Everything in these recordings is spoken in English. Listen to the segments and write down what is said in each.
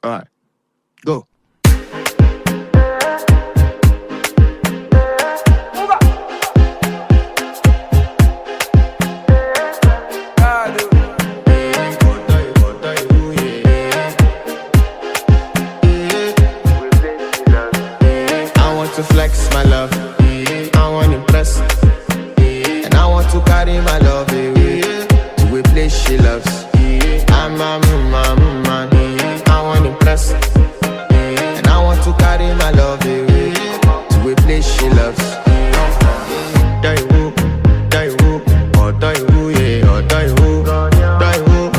Alright, go. To flex my love, I want to impress, and I want to carry my love away to a place she loves. I'm a man, I want to impress, and I want to carry my love away to a place she loves. Die who, or die who, yeah, or die who, die who,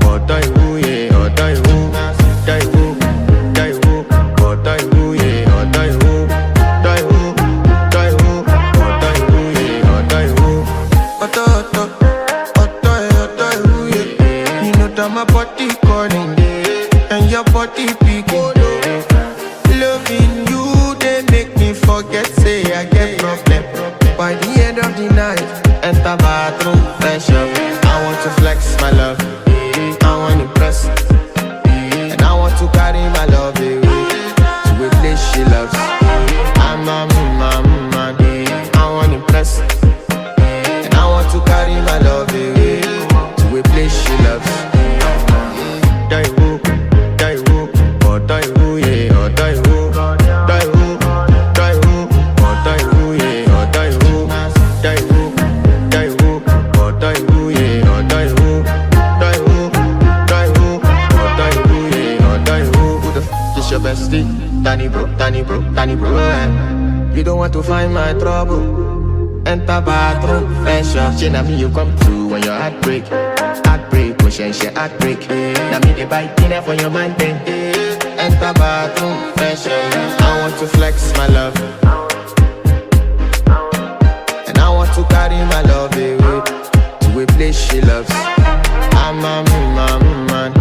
or die who, yeah, or die who, die who, or die who, yeah. My body calling, and your body picking. Loving you, they make me forget, say I get problem. By the end of the night, enter bathroom, fresh up. I want to flex my love, I want to impress, and I want to carry my love away to a place she loves. I'm a man, I want to impress, and I want to carry my love away to a place she loves. Die who, or die who, yeah, or die who, die who, or die who, yeah, or die who, die who, or die who, yeah, or die who, or die who, yeah, or die who. Who the f is your bestie? Danny bro, you don't want to find my trouble. Enter bathroom, fresh up. She na me you come through when your heartbreak, push and she heartbreak. Now me the bite dinner for your man then. Enter bathroom, fresh up. I want to flex my love, and I want to carry my love away to a place she loves. I'm a man,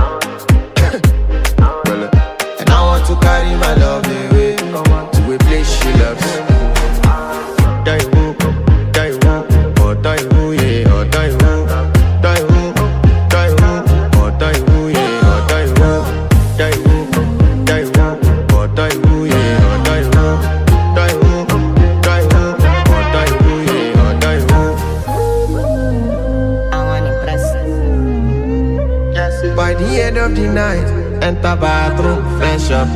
and I want to carry my love away to a place she loves. Die who, or die who, yeah, or die who, die who, or die who, yeah, or die who, die who, or die who, yeah, or die who, die who, or die who, yeah, or die who. I want to impress. Yes. By the end of the night, enter bathroom, fresh up.